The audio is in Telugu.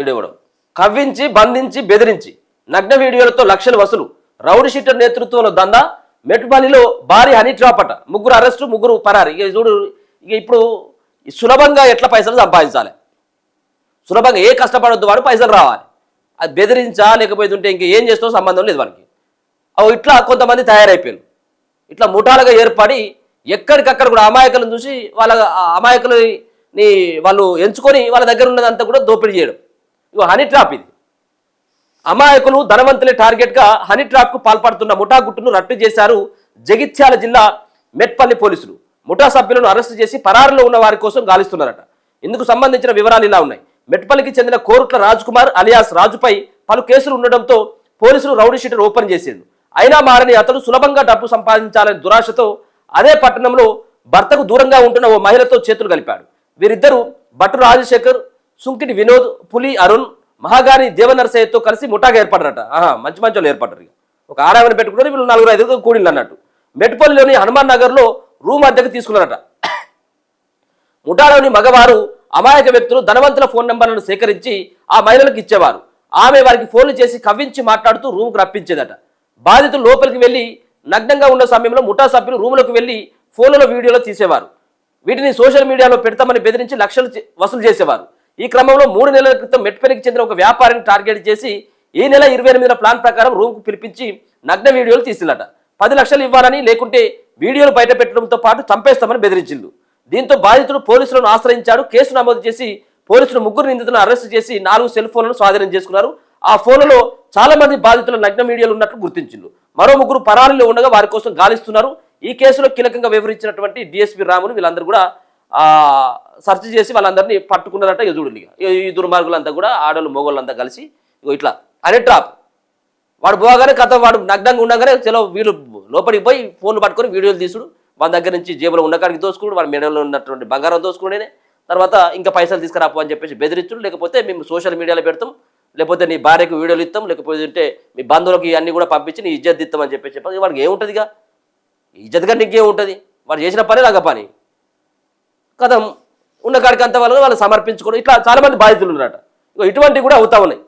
వీడియో కూడా కవ్వించి బంధించి బెదిరించి నగ్న వీడియోలతో లక్షల వసూలు రౌడీ షీటర్ నేతృత్వంలో దందా మెట్పల్లిలో భారీ హనీ ట్రాప్ అట 3 అరెస్టు 3 పరారు. ఇక చూడు ఇక ఇప్పుడు సులభంగా ఎట్లా పైసలు సంపాదించాలి, సులభంగా ఏ కష్టపడొద్దు వాడు పైసలు రావాలి, అది బెదిరించా లేకపోతుంటే ఇంక ఏం చేస్తావు సంబంధం లేదు వానికి. అవి ఇట్లా కొంతమంది తయారైపోయారు, ఇట్లా ముఠాలుగా ఏర్పడి ఎక్కడికక్కడ కూడా అమాయకులను చూసి వాళ్ళ అమాయకులని వాళ్ళు ఎంచుకొని వాళ్ళ దగ్గర ఉన్నదంతా కూడా దోపిడీ చేయడం. ఇగో హనీ ట్రాప్ ఇది. అమాయకులు ధనవంతులే టార్గెట్గా హనీ ట్రాప్కు పాల్పడుతున్న ముఠా గుట్టును రట్టు చేశారు జగిత్యాల జిల్లా మెట్పల్లి పోలీసులు. ముఠా సభ్యులను అరెస్టు చేసి పరారులో ఉన్న వారి కోసం గాలిస్తున్నారట. ఇందుకు సంబంధించిన వివరాలు ఇలా ఉన్నాయి. మెట్పల్లికి చెందిన కోరుట్ల రాజ్ కుమార్ అలియాస్ రాజుపై పలు కేసులు ఉండడంతో పోలీసులు రౌడీ షీటర్ ఓపెన్ చేసిండు. అయినా మారని అతడు సులభంగా డబ్బు సంపాదించాలనే దురాశతో అదే పట్టణంలో భర్తకు దూరంగా ఉంటున్న ఓ మహిళతో చేతులు కలిపాడు. వీరిద్దరూ భట్టు రాజశేఖర్, సుంకిటి వినోద్, పులి అరుణ్, మహాగాని దేవనరసయ్యతో కలిసి ముఠాగా ఏర్పడ్డారట. మంచి వాళ్ళు ఏర్పడ్డారు. ఇక ఒక ఆడామని పెట్టుకుంటే వీళ్ళు 4-5 కూడిళ్ళు అన్నట్టు. మెట్పల్లిలోని హనుమాన్ నగర్లో రూమ్ అద్దెకు తీసుకున్నారట. ముఠాలోని మగవారు అమాయక వ్యక్తులు ధనవంతుల ఫోన్ నెంబర్లను సేకరించి ఆ మహిళలకు ఇచ్చేవారు. ఆమె వారికి ఫోన్లు చేసి కవ్వించి మాట్లాడుతూ రూమ్కు రప్పించేదట. బాధితులు లోపలికి వెళ్లి నగ్నంగా ఉన్న సమయంలో ముఠా సభ్యులు రూములకు వెళ్లి ఫోన్లలో వీడియోలో తీసేవారు. వీటిని సోషల్ మీడియాలో పెడతామని బెదిరించి లక్షలు వసూలు చేసేవారు. ఈ క్రమంలో 3 నెలల క్రితం మెట్పల్లికి చెందిన ఒక వ్యాపారిని టార్గెట్ చేసి ఈ నెల 28న ప్లాన్ ప్రకారం రూమ్కు పిలిపించి నగ్న వీడియోలు తీసిలట. 10 లక్షలు ఇవ్వాలని లేకుంటే వీడియోలు బయట పెట్టడంతో పాటు చంపేస్తామని బెదిరించిండు. దీంతో బాధితుడు పోలీసులను ఆశ్రయించాడు. కేసు నమోదు చేసి పోలీసులు 3 నిందితులను అరెస్టు చేసి 4 సెల్ ఫోన్లను స్వాధీనం చేసుకున్నారు. ఆ ఫోన్లలో చాలా మంది బాధితుల నగ్న వీడియోలు ఉన్నట్లు గుర్తించిండు. మరో 3 పరారీలో ఉండగా వారి కోసం గాలిస్తున్నారు. ఈ కేసులో కీలకంగా వివరించినటువంటి డిఎస్పీ రాములు వీళ్ళందరూ కూడా సెర్చ్ చేసి వాళ్ళందరినీ పట్టుకున్నారట. చూడండి, ఈ దుర్మార్గులంతా కూడా ఆడోళ్ళు మొగోళ్ళంతా కలిసి ఇట్లా హనీ ట్రాప్ వాడు పోగానే కథ వాడు నగ్నంగా ఉండగానే చలో వీళ్ళు లోపలికి పోయి ఫోన్లు పట్టుకొని వీడియోలు తీసుడు, వాళ్ళ దగ్గర నుంచి జేబులో ఉండకాడికి దోసుకుడు, వాడి మెడలో ఉన్నటువంటి బంగారం దోసుకునే తర్వాత ఇంకా పైసలు తీసుకురాపు అని చెప్పేసి బెదిరించుడు, లేకపోతే మేము సోషల్ మీడియాలో పెడతాం, లేకపోతే నీ భార్యకు వీడియోలు ఇస్తాం, లేకపోతే మీ బంధువులకు ఇవన్నీ కూడా పంపించి నీ ఇజ్జత్ ఇస్తామని చెప్పేసి వాడికి ఏముంటుందిగా, ఇజ్జత్గా నీకేముంటుంది, వాడు చేసిన పని లాగా పని కథం ఉన్న కాడికి అంత వాళ్ళు సమర్పించుకోవడం. ఇట్లా చాలామంది బాధితులు ఉన్నారట. ఇటువంటివి కూడా అవుతా ఉన్నాయి.